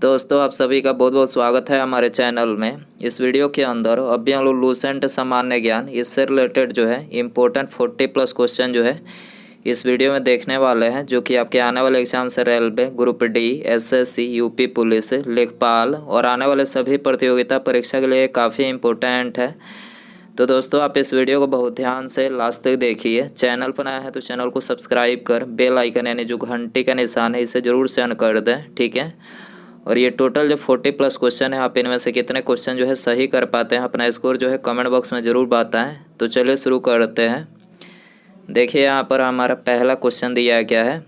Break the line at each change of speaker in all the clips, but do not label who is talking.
दोस्तों आप सभी का बहुत बहुत स्वागत है हमारे चैनल में। इस वीडियो के अंदर अभी हम लोग लूसेंट सामान्य ज्ञान इससे रिलेटेड जो है इम्पोर्टेंट 40+ क्वेश्चन जो है इस वीडियो में देखने वाले हैं, जो कि आपके आने वाले एग्जाम से railway, group D, SSC, UP police, लेखपाल और आने वाले सभी प्रतियोगिता परीक्षा के लिए काफ़ी इम्पोर्टेंट है। तो दोस्तों आप इस वीडियो को बहुत ध्यान से लास्ट तक देखिए। चैनल पर आया है तो चैनल को सब्सक्राइब कर बेल आइकन यानी जो घंटी का निशान है इसे ज़रूर से ऑन कर दें, ठीक है। और ये टोटल जो 40+ क्वेश्चन है, आप इनमें से कितने क्वेश्चन जो है सही कर पाते हैं, अपना स्कोर जो है कमेंट बॉक्स में ज़रूर बताएं। तो चलिए शुरू करते हैं। देखिए यहाँ पर हमारा पहला क्वेश्चन दिया गया है,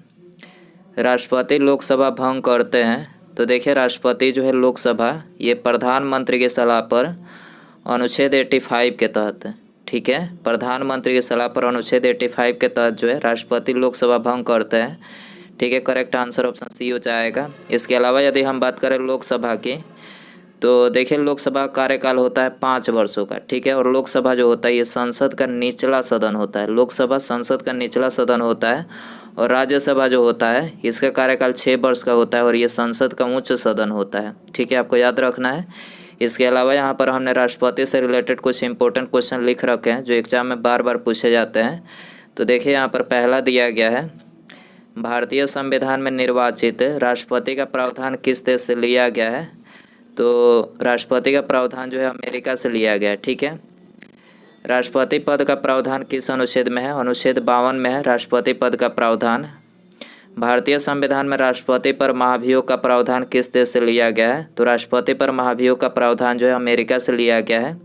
राष्ट्रपति लोकसभा भंग करते हैं। तो देखिए राष्ट्रपति जो है लोकसभा ये प्रधानमंत्री की सलाह पर अनुच्छेद 85 के तहत, ठीक है, प्रधानमंत्री की सलाह पर अनुच्छेद 85 के तहत जो है राष्ट्रपति लोकसभा भंग करते हैं, ठीक है। करेक्ट आंसर ऑप्शन सी हो जाएगा। इसके अलावा यदि हम बात करें लोकसभा की, तो देखिए लोकसभा कार्यकाल होता है 5 वर्षों का, ठीक है। और लोकसभा जो होता है ये संसद का निचला सदन होता है। लोकसभा संसद का निचला सदन होता है और राज्यसभा जो होता है इसका कार्यकाल 6 वर्ष का होता है और ये संसद का उच्च सदन होता है, ठीक है, आपको याद रखना है। इसके अलावा यहाँ पर हमने राष्ट्रपति से रिलेटेड कुछ इंपॉर्टेंट क्वेश्चन लिख रखे हैं जो एग्जाम में बार बार पूछे जाते हैं। तो देखिए यहाँ पर पहला दिया गया है, भारतीय संविधान में निर्वाचित राष्ट्रपति का प्रावधान किस देश से लिया गया है। तो राष्ट्रपति का प्रावधान जो है अमेरिका से लिया गया है, ठीक है। राष्ट्रपति पद का प्रावधान किस अनुच्छेद में है, अनुच्छेद 52 में है राष्ट्रपति पद का प्रावधान। भारतीय संविधान में राष्ट्रपति पर महाभियोग का प्रावधान किस देश से लिया गया है। तो राष्ट्रपति पर महाभियोग का प्रावधान जो है अमेरिका से लिया गया है।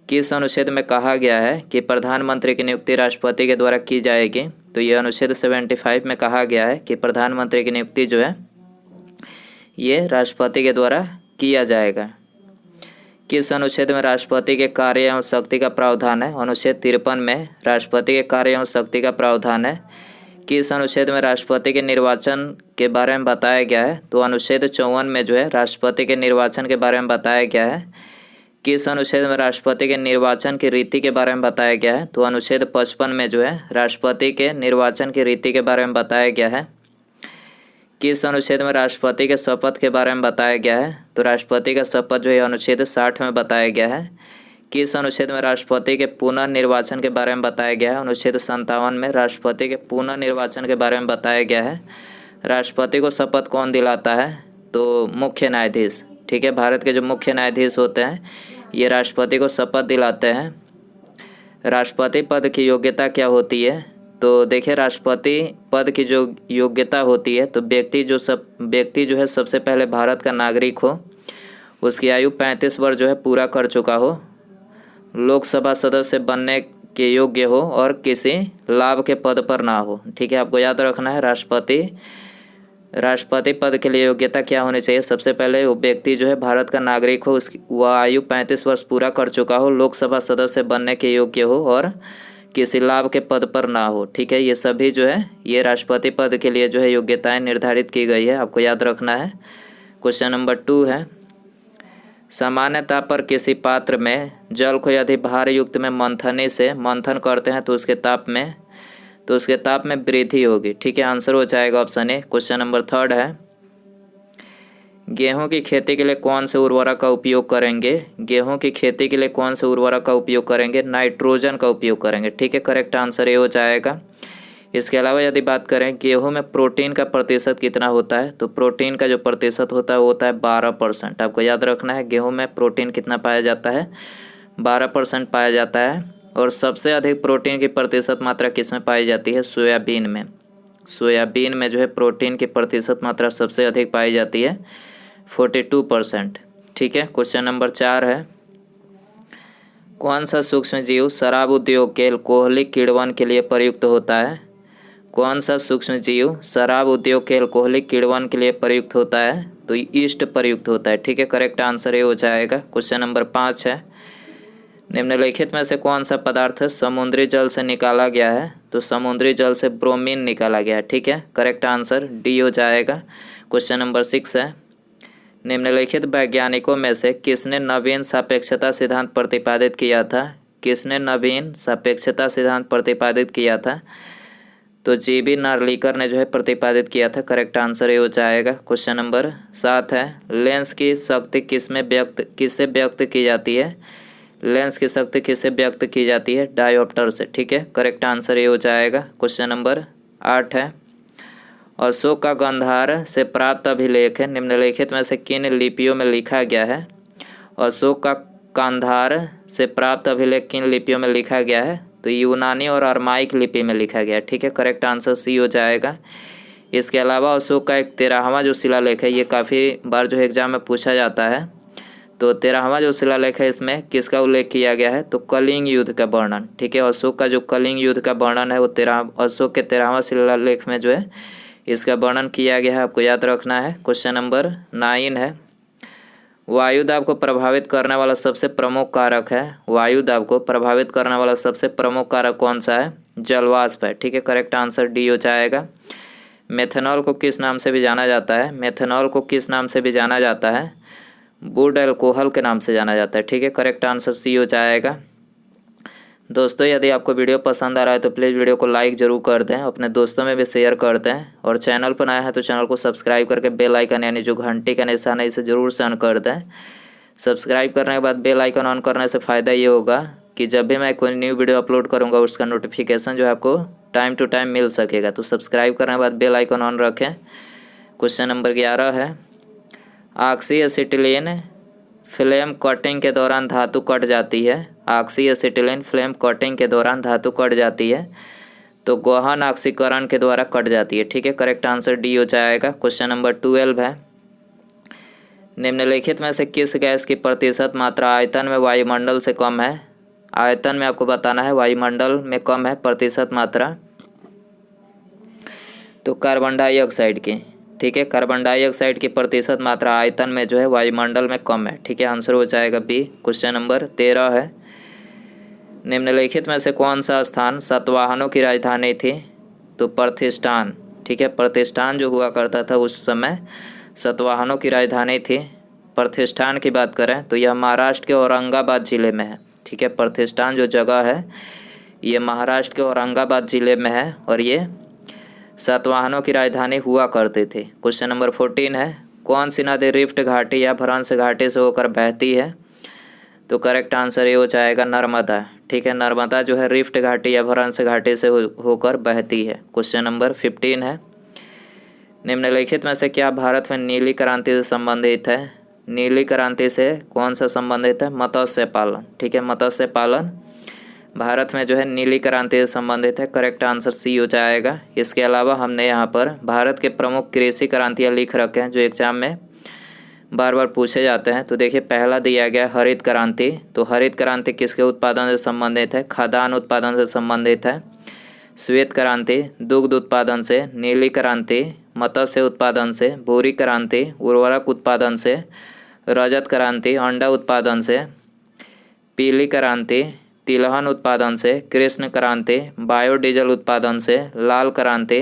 किस अनुच्छेद में कहा गया है कि प्रधानमंत्री की नियुक्ति राष्ट्रपति के द्वारा की जाएगी। तो ये अनुच्छेद 75 में कहा गया है कि प्रधानमंत्री की नियुक्ति जो है ये राष्ट्रपति के द्वारा किया जाएगा। किस अनुच्छेद में राष्ट्रपति के कार्य एवं शक्ति का प्रावधान है। अनुच्छेद 53 में राष्ट्रपति के कार्य एवं शक्ति का प्रावधान है। किस अनुच्छेद में राष्ट्रपति के निर्वाचन के बारे में बताया गया है। तो अनुच्छेद 54 में जो है राष्ट्रपति के निर्वाचन के बारे में बताया गया है। किस अनुच्छेद में राष्ट्रपति के निर्वाचन की रीति के बारे में बताया गया है। तो अनुच्छेद 55 में जो है राष्ट्रपति के निर्वाचन की रीति के बारे में बताया गया है। किस अनुच्छेद में राष्ट्रपति के शपथ के बारे में बताया गया है। तो राष्ट्रपति का शपथ जो है अनुच्छेद 60 में बताया गया है। किस अनुच्छेद में राष्ट्रपति के पुनर्निर्वाचन के बारे में बताया गया है। अनुच्छेद 57 में राष्ट्रपति के पुनर्निर्वाचन के बारे में बताया गया है। राष्ट्रपति को शपथ कौन दिलाता है। तो मुख्य न्यायाधीश, ठीक है, भारत के जो मुख्य न्यायाधीश होते हैं ये राष्ट्रपति को शपथ दिलाते हैं। राष्ट्रपति पद की योग्यता क्या होती है। तो देखिए राष्ट्रपति पद की जो योग्यता होती है, तो व्यक्ति जो है सबसे पहले भारत का नागरिक हो, उसकी आयु 35 वर्ष जो है पूरा कर चुका हो, लोकसभा सदस्य बनने के योग्य हो और किसी लाभ के पद पर ना हो, ठीक है, आपको याद रखना है। राष्ट्रपति पद के लिए योग्यता क्या होनी चाहिए। सबसे पहले वो व्यक्ति जो है भारत का नागरिक हो, उसकी वह आयु 35 वर्ष पूरा कर चुका हो, लोकसभा सदस्य बनने के योग्य हो और किसी लाभ के पद पर ना हो, ठीक है। ये सभी जो है ये राष्ट्रपति पद के लिए जो है योग्यताएं निर्धारित की गई है, आपको याद रखना है। क्वेश्चन नंबर 2 है, सामान्यतः पर किसी पात्र में जल को यदि भार युक्त में मंथनी से मंथन करते हैं तो उसके ताप में वृद्धि होगी, ठीक है, आंसर हो जाएगा ऑप्शन ए। क्वेश्चन नंबर 3 है, गेहूं की खेती के लिए कौन से उर्वरक का उपयोग करेंगे। गेहूं की खेती के लिए कौन से उर्वरक का उपयोग करेंगे। नाइट्रोजन का उपयोग करेंगे, ठीक है, करेक्ट आंसर ये हो जाएगा। इसके अलावा यदि बात करें गेहूं में प्रोटीन का प्रतिशत कितना होता है। तो प्रोटीन का जो प्रतिशत होता है वो होता है 12%। आपको याद रखना है गेहूं में प्रोटीन कितना पाया जाता है, 12% पाया जाता है। और सबसे अधिक प्रोटीन की प्रतिशत मात्रा किस में पाई जाती है। सोयाबीन में। सोयाबीन में जो है प्रोटीन की प्रतिशत मात्रा सबसे अधिक पाई जाती है, 42%, ठीक है। क्वेश्चन नंबर 4 है, कौन सा सूक्ष्म जीव शराब उद्योग के अल्कोहलिक किण्वन के लिए प्रयुक्त होता है। कौन सा सूक्ष्म जीव शराब उद्योग के अल्कोहलिक किण्वन के लिए प्रयुक्त होता है। तो ईस्ट प्रयुक्त होता है, ठीक है, करेक्ट आंसर ये हो जाएगा। क्वेश्चन नंबर 5 है, निम्नलिखित में से कौन सा पदार्थ समुद्री जल से निकाला गया है। तो समुद्री जल से ब्रोमीन निकाला गया है, ठीक है, करेक्ट आंसर डी हो जाएगा। क्वेश्चन नंबर 6 है, निम्नलिखित वैज्ञानिकों में से किसने नवीन सापेक्षता सिद्धांत प्रतिपादित किया था। किसने नवीन सापेक्षता सिद्धांत प्रतिपादित किया था। तो जीबी नार्लिकर ने जो है प्रतिपादित किया था। करेक्ट आंसर ये हो जाएगा। क्वेश्चन नंबर 7 है, लेंस की शक्ति किससे व्यक्त की जाती है? लेंस की शक्ति किससे व्यक्त की जाती है? डायोप्टर से। ठीक है, करेक्ट आंसर ये हो जाएगा। क्वेश्चन नंबर 8 है, अशोक का गांधार से प्राप्त अभिलेख निम्नलिखित में से किन लिपियों में लिखा गया है? अशोक का गांधार से प्राप्त अभिलेख किन लिपियों में लिखा गया है? तो यूनानी और अरमाइक लिपि में लिखा गया है। ठीक है, करेक्ट आंसर सी हो जाएगा। इसके अलावा अशोक का एक 13वां जो शिलालेख है, ये काफ़ी बार जो एग्जाम में पूछा जाता है। तो 13वां जो शिलालेख है, इसमें किसका उल्लेख किया गया है? तो कलिंग युद्ध का वर्णन। ठीक है, अशोक का जो कलिंग युद्ध का वर्णन है वो अशोक के 13वां शिलालेख में जो है इसका वर्णन किया गया है, आपको याद रखना है। क्वेश्चन नंबर 9 है, वायुदाब को प्रभावित करने वाला सबसे प्रमुख कारक है। वायुदाब को प्रभावित करने वाला सबसे प्रमुख कारक कौन सा है? जलवाष्प है। ठीक है, करेक्ट आंसर डी हो जाएगा। मेथनॉल को किस नाम से भी जाना जाता है? मेथनॉल को किस नाम से भी जाना जाता है? वुड अल्कोहल के नाम से जाना जाता है। ठीक है, करेक्ट आंसर सी हो जाएगा। दोस्तों, यदि आपको वीडियो पसंद आ रहा है तो प्लीज़ वीडियो को लाइक ज़रूर कर दें, अपने दोस्तों में भी शेयर कर दें, और चैनल पर नया है तो चैनल को सब्सक्राइब करके बेल आइकन यानी जो घंटी का निशान है इसे ज़रूर से ऑन कर दें। सब्सक्राइब करने के बाद बेल आइकन ऑन करने से फ़ायदा ये होगा कि जब भी मैं कोई न्यू वीडियो अपलोड करूँगा उसका नोटिफिकेशन जो है आपको टाइम टू टाइम मिल सकेगा। तो सब्सक्राइब करने के बाद बेल आइकन ऑन रखें। क्वेश्चन नंबर 11 है, ऑक्सी एसिटिलीन फ्लेम कटिंग के दौरान धातु कट जाती है। ऑक्सी एसिटिलीन फ्लेम कटिंग के दौरान धातु कट जाती है, तो गहन ऑक्सीकरण के द्वारा कट जाती है। ठीक है, करेक्ट आंसर डी हो जाएगा। क्वेश्चन नंबर 12 है, निम्नलिखित में से किस गैस की प्रतिशत मात्रा आयतन में वायुमंडल से कम है? आयतन में आपको बताना है, वायुमंडल में कम है प्रतिशत मात्रा। तो कार्बन डाइऑक्साइड की। ठीक है, कार्बन डाइऑक्साइड की प्रतिशत मात्रा आयतन में जो है वायुमंडल में कम है। ठीक है, आंसर हो जाएगा बी। क्वेश्चन नंबर 13 है, निम्नलिखित में से कौन सा स्थान सातवाहनों की राजधानी थी? तो प्रतिष्ठान। ठीक है, प्रतिष्ठान जो हुआ करता था उस समय सातवाहनों की राजधानी थी। प्रतिष्ठान की बात करें तो यह महाराष्ट्र के औरंगाबाद ज़िले में है। ठीक है, प्रतिष्ठान जो जगह है ये महाराष्ट्र के औरंगाबाद ज़िले में है और ये सातवाहनों की राजधानी हुआ करते थे। क्वेश्चन नंबर 14 है, कौन सी नदी रिफ्ट घाटी या भ्रंश घाटी से होकर बहती है? तो करेक्ट आंसर ये हो जाएगा नर्मदा। ठीक है, नर्मदा जो है रिफ्ट घाटी या भ्रंश घाटी से होकर बहती है। क्वेश्चन नंबर 15 है, निम्नलिखित में से क्या भारत में नीली क्रांति से संबंधित है? नीली क्रांति से कौन सा संबंधित है? मत्स्य पालन। ठीक है, मत्स्य पालन भारत में जो है नीली क्रांति से संबंधित है। करेक्ट आंसर सी हो जाएगा। इसके अलावा हमने यहाँ पर भारत के प्रमुख कृषि क्रांतियाँ लिख रखे हैं जो एग्जाम में बार बार पूछे जाते हैं। तो देखिए, पहला दिया गया हरित क्रांति। तो हरित क्रांति किसके उत्पादन से संबंधित है? खाद्यान्न उत्पादन से संबंधित है। श्वेत क्रांति दुग्ध उत्पादन से। नीली क्रांति मत्स्य उत्पादन से। भूरी क्रांति उर्वरक उत्पादन से। रजत क्रांति अंडा उत्पादन से। पीली क्रांति तिलहन उत्पादन से। कृष्ण क्रांति बायोडीजल उत्पादन से। लाल क्रांति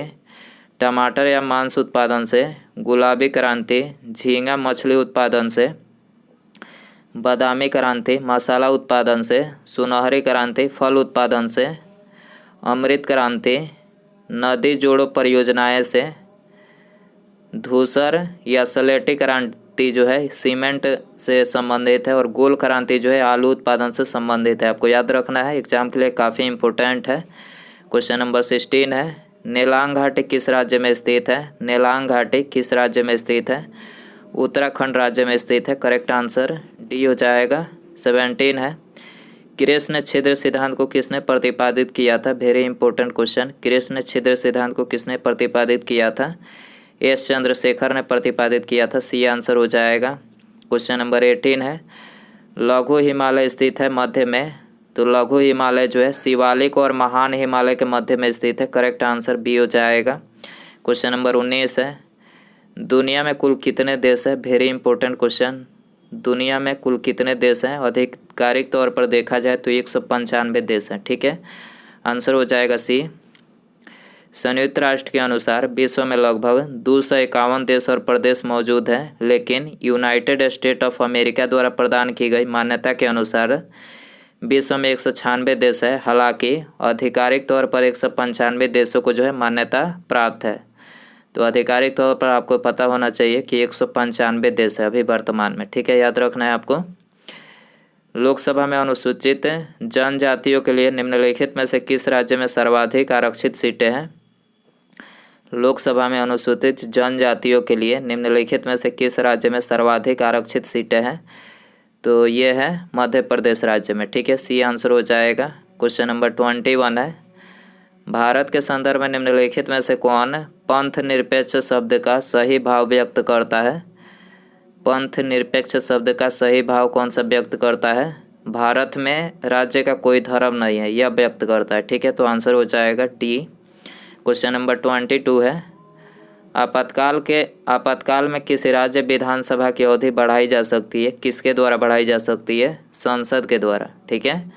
टमाटर या मांस उत्पादन से। गुलाबी क्रांति झींगा मछली उत्पादन से। बादामी क्रांति मसाला उत्पादन से। सुनहरी क्रांति फल उत्पादन से। अमृत क्रांति नदी जोड़ो परियोजनाएं से। धूसर या स्लेटी क्रांति जो है सीमेंट से संबंधित है। और गोल क्रांति जो है आलू उत्पादन से संबंधित है। आपको याद रखना है, एग्जाम के लिए काफ़ी इम्पोर्टेंट है। क्वेश्चन नंबर 16 है, नेलांग घाटी किस राज्य में स्थित है? नेलांग घाटी किस राज्य में स्थित है? उत्तराखंड राज्य में स्थित है। करेक्ट आंसर डी हो जाएगा। 17 है, कृष्ण छिद्र सिद्धांत को किसने प्रतिपादित किया था? Very important question. कृष्ण छिद्र सिद्धांत को किसने प्रतिपादित किया था? एस चंद्रशेखर ने प्रतिपादित किया था। सी आंसर हो जाएगा। क्वेश्चन नंबर 18 है, लघु हिमालय स्थित है मध्य में। तो लघु हिमालय जो है शिवालिक और महान हिमालय के मध्य में स्थित है। करेक्ट आंसर बी हो जाएगा। क्वेश्चन नंबर 19 है, दुनिया में कुल कितने देश है? Very important question. दुनिया में कुल कितने देश हैं? आधिकारिक तौर पर देखा जाए तो 195 देश हैं। ठीक है, आंसर हो जाएगा सी। संयुक्त राष्ट्र के अनुसार विश्व में लगभग 251 देश और प्रदेश मौजूद हैं, लेकिन यूनाइटेड स्टेट ऑफ अमेरिका द्वारा प्रदान की गई मान्यता के अनुसार विश्व में 196 देश है, हालांकि आधिकारिक तौर पर 195 देशों को जो है मान्यता प्राप्त है। तो आधिकारिक तौर पर आपको पता होना चाहिए कि 195 देश है अभी वर्तमान में, ठीक है, याद रखना है आपको। लोकसभा में अनुसूचित जनजातियों के लिए निम्नलिखित में से किस राज्य में सर्वाधिक आरक्षित सीटें हैं? लोकसभा में अनुसूचित जनजातियों के लिए निम्नलिखित में से किस राज्य में सर्वाधिक आरक्षित सीटें हैं? तो ये है मध्य प्रदेश राज्य में, ठीक है, सी आंसर हो जाएगा। क्वेश्चन नंबर 21 है, भारत के संदर्भ में निम्नलिखित में से कौन पंथ निरपेक्ष शब्द का सही भाव व्यक्त करता है? पंथ निरपेक्ष शब्द का सही भाव कौन सा व्यक्त करता है? भारत में राज्य का कोई धर्म नहीं है, यह व्यक्त करता है, ठीक है, तो आंसर हो जाएगा डी। क्वेश्चन नंबर 22 है, आपातकाल में किसी राज्य विधानसभा की अवधि बढ़ाई जा सकती है? किसके द्वारा बढ़ाई जा सकती है? संसद के द्वारा, ठीक है।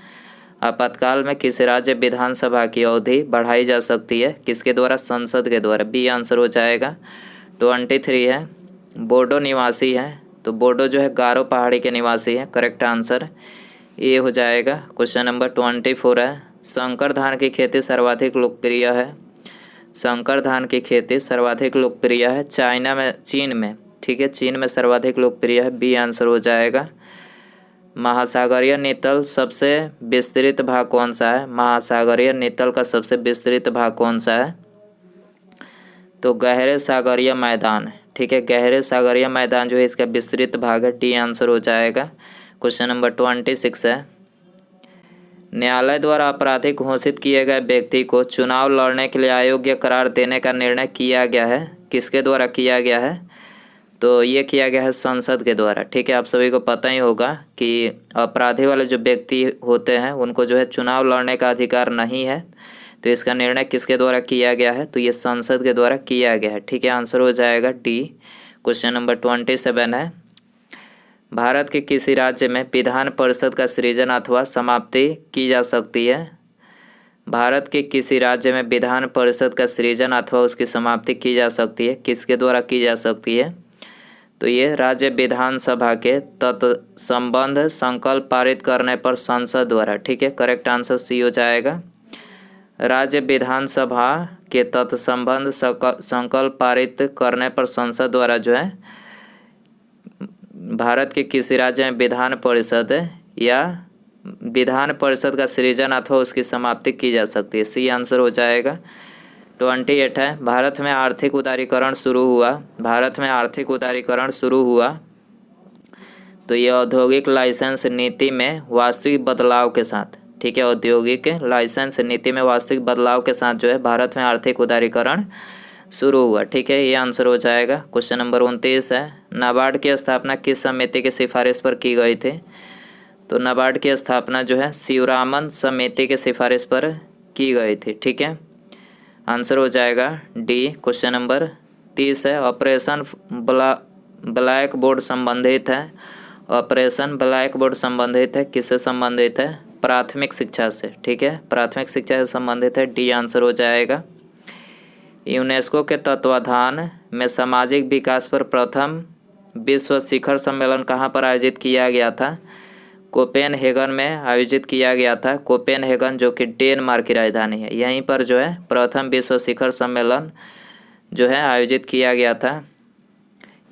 आपातकाल में किसी राज्य विधानसभा की अवधि बढ़ाई जा सकती है? किसके द्वारा? संसद के द्वारा, बी आंसर हो जाएगा। 23 है, बोडो निवासी है, तो बोडो जो है गारो पहाड़ी के निवासी है, करेक्ट आंसर ये हो जाएगा। क्वेश्चन नंबर 24 है, संकर धान की खेती सर्वाधिक लोकप्रिय है? संकर धान की खेती सर्वाधिक लोकप्रिय है चीन में, ठीक है, चीन में सर्वाधिक लोकप्रिय है, बी आंसर हो जाएगा। महासागरीय नितल सबसे विस्तृत भाग कौन सा है? महासागरीय नितल का सबसे विस्तृत भाग कौन सा है? तो गहरे सागरीय मैदान, ठीक है, गहरे सागरीय मैदान जो है इसका विस्तृत भाग है, डी आंसर हो जाएगा। क्वेश्चन नंबर 26 है, न्यायालय द्वारा आपराधिक घोषित किए गए व्यक्ति को चुनाव लड़ने के लिए अयोग्य करार देने का निर्णय किया गया है? किसके द्वारा किया गया है? तो ये किया गया है संसद के द्वारा, ठीक है। आप सभी को पता ही होगा कि अपराधी वाले जो व्यक्ति होते हैं उनको जो है चुनाव लड़ने का अधिकार नहीं है, तो इसका निर्णय किसके द्वारा किया गया है? तो ये संसद के द्वारा किया गया है, ठीक है, आंसर हो जाएगा डी। क्वेश्चन नंबर 27 है, भारत के किसी राज्य में विधान परिषद का सृजन अथवा समाप्ति की जा सकती है? भारत के किसी राज्य में विधान परिषद का सृजन अथवा उसकी समाप्ति की जा सकती है? किसके द्वारा की जा सकती है? तो ये राज्य विधानसभा के तत्संबंध संकल्प पारित करने पर संसद द्वारा, ठीक है, करेक्ट आंसर सी हो जाएगा। राज्य विधानसभा के तत्संबंध संकल्प पारित करने पर संसद द्वारा जो है भारत के किसी राज्य में विधान परिषद या विधान परिषद का सृजन अथवा उसकी समाप्ति की जा सकती है, सी आंसर हो जाएगा। 28 है, भारत में आर्थिक उदारीकरण शुरू हुआ? भारत में आर्थिक उदारीकरण शुरू हुआ तो ये औद्योगिक लाइसेंस नीति में वास्तविक बदलाव के साथ, ठीक है, औद्योगिक लाइसेंस नीति में वास्तविक बदलाव के साथ जो है भारत में आर्थिक उदारीकरण शुरू हुआ, ठीक है, ये आंसर हो जाएगा। क्वेश्चन नंबर 29 है, नाबार्ड की स्थापना किस समिति की सिफारिश पर की गई थी? तो नाबार्ड की स्थापना जो है शिवरामन समिति के सिफारिश पर की गई थी, ठीक है, आंसर हो जाएगा डी। क्वेश्चन नंबर 30 है, ऑपरेशन ब्लैक बोर्ड संबंधित है? ऑपरेशन ब्लैक बोर्ड संबंधित है, किससे संबंधित है? प्राथमिक शिक्षा से, ठीक है, प्राथमिक शिक्षा से संबंधित है, डी आंसर हो जाएगा। यूनेस्को के तत्वाधान में सामाजिक विकास पर प्रथम विश्व शिखर सम्मेलन कहाँ पर आयोजित किया गया था? कोपेनहेगन में आयोजित किया गया था। कोपेनहेगन जो कि डेनमार्क की राजधानी है, यहीं पर जो है प्रथम विश्व शिखर सम्मेलन जो है आयोजित किया गया था।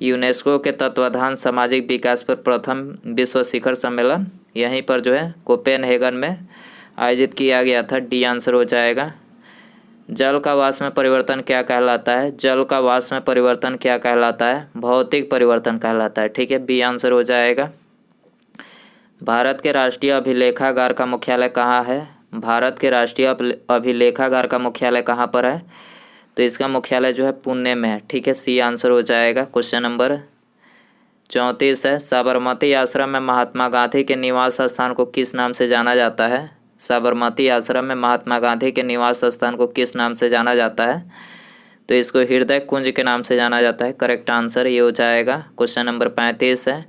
यूनेस्को के तत्वाधान सामाजिक विकास पर प्रथम विश्व शिखर सम्मेलन यहीं पर जो है कोपेनहेगन में आयोजित किया गया था, डी आंसर हो जाएगा। जल का वाष्प में परिवर्तन क्या कहलाता है? जल का वाष्प में परिवर्तन क्या कहलाता है? भौतिक परिवर्तन कहलाता है, ठीक है, बी आंसर हो जाएगा। भारत के राष्ट्रीय अभिलेखागार का मुख्यालय कहाँ है? भारत के राष्ट्रीय अभिलेखागार का मुख्यालय कहाँ पर है? तो इसका मुख्यालय जो है पुणे में है, ठीक है, सी आंसर हो जाएगा। क्वेश्चन नंबर 34 है, साबरमती आश्रम में महात्मा गांधी के निवास स्थान को किस नाम से जाना जाता है? साबरमती आश्रम में महात्मा गांधी के निवास स्थान को किस नाम से जाना जाता है? तो इसको हृदय कुंज के नाम से जाना जाता है, करेक्ट आंसर ये हो जाएगा। क्वेश्चन नंबर 35 है,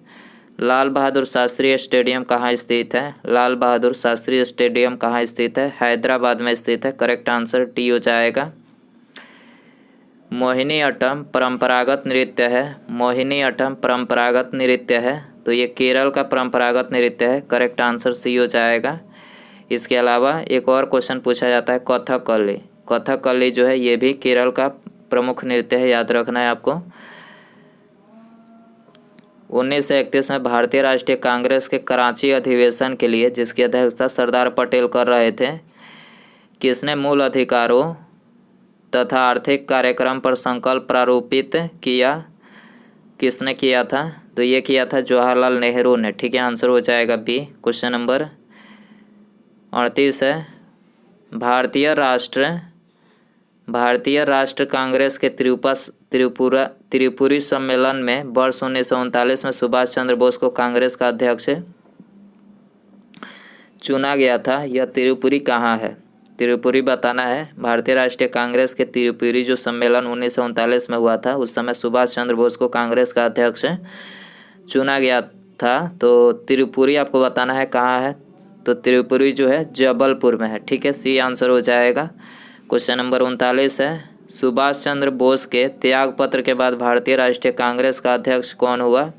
लाल बहादुर शास्त्री स्टेडियम कहाँ स्थित है? लाल बहादुर शास्त्री स्टेडियम कहाँ स्थित है? हैदराबाद में स्थित है, करेक्ट आंसर डी हो जाएगा। मोहिनीअट्टम परंपरागत नृत्य है। मोहिनीअट्टम परंपरागत नृत्य है, तो ये केरल का परंपरागत नृत्य है, करेक्ट आंसर सी हो जाएगा। इसके अलावा एक और क्वेश्चन पूछा जाता है कथकली। कथकली जो है ये भी केरल का प्रमुख नृत्य है, याद रखना है आपको। 1931 में भारतीय राष्ट्रीय कांग्रेस के कराची अधिवेशन के लिए, जिसकी अध्यक्षता सरदार पटेल कर रहे थे, किसने मूल अधिकारों तथा आर्थिक कार्यक्रम पर संकल्प प्रारूपित किया? किसने किया था? तो ये किया था जवाहरलाल नेहरू ने। ठीक है, आंसर हो जाएगा बी। क्वेश्चन नंबर 38 है भारतीय राष्ट्र कांग्रेस के त्रिपुरी सम्मेलन में वर्ष 1939 में सुभाष चंद्र बोस को कांग्रेस का अध्यक्ष चुना गया था। यह त्रिपुरी कहाँ है? त्रिपुरी बताना है। भारतीय राष्ट्रीय कांग्रेस के त्रिपुरी जो सम्मेलन 1939 में हुआ था, उस समय सुभाष चंद्र बोस को कांग्रेस का अध्यक्ष चुना गया था। तो त्रिपुरी आपको बताना है कहाँ है। तो त्रिपुरी जो है जबलपुर में है। ठीक है, सी आंसर हो जाएगा। क्वेश्चन नंबर 39 है सुभाष चंद्र बोस के त्याग पत्र के बाद भारतीय राष्ट्रीय कांग्रेस का अध्यक्ष कौन हुआ?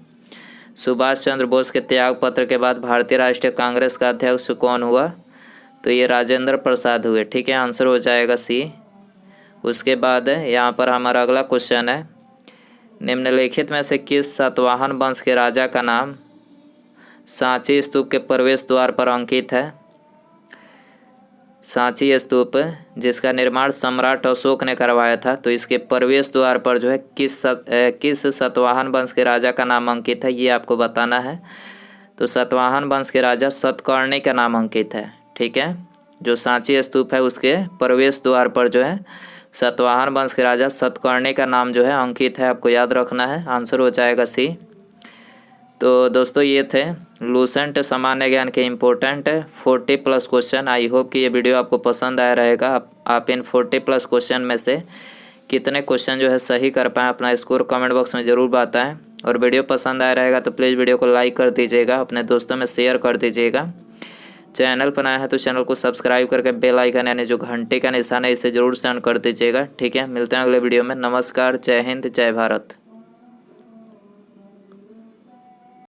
सुभाष चंद्र बोस के त्याग पत्र के बाद भारतीय राष्ट्रीय कांग्रेस का अध्यक्ष कौन हुआ? तो ये राजेंद्र प्रसाद हुए। ठीक है, आंसर हो जाएगा सी। उसके बाद यहाँ पर हमारा अगला क्वेश्चन है निम्नलिखित में से किस सातवाहन वंश के राजा का नाम सांची स्तूप के प्रवेश द्वार पर अंकित है? सांची स्तूप जिसका निर्माण सम्राट अशोक ने करवाया था, तो इसके प्रवेश द्वार पर जो है किस सातवाहन वंश के राजा का नाम अंकित है, ये आपको बताना है। तो सातवाहन वंश के राजा सतकर्णी का नाम अंकित है। ठीक है, जो सांची स्तूप है उसके प्रवेश द्वार पर जो है सातवाहन वंश के राजा सतकर्णी का नाम जो है अंकित है, आपको याद रखना है। आंसर हो जाएगा सी। तो दोस्तों ये थे लूसेंट सामान्य ज्ञान के इम्पोर्टेंट 40+ क्वेश्चन। आई होप कि ये वीडियो आपको पसंद आया रहेगा। आप इन 40+ क्वेश्चन में से कितने क्वेश्चन जो है सही कर पाएँ, अपना स्कोर कमेंट बॉक्स में ज़रूर बताएं। और वीडियो पसंद आया रहेगा तो प्लीज़ वीडियो को लाइक कर दीजिएगा, अपने दोस्तों में शेयर कर दीजिएगा। चैनल पर नया है तो चैनल को सब्सक्राइब करके बेल आइकन यानी जो घंटे का निशान है इसे ज़रूर सेंड कर दीजिएगा। ठीक है, मिलते हैं अगले वीडियो में। नमस्कार, जय हिंद, जय भारत।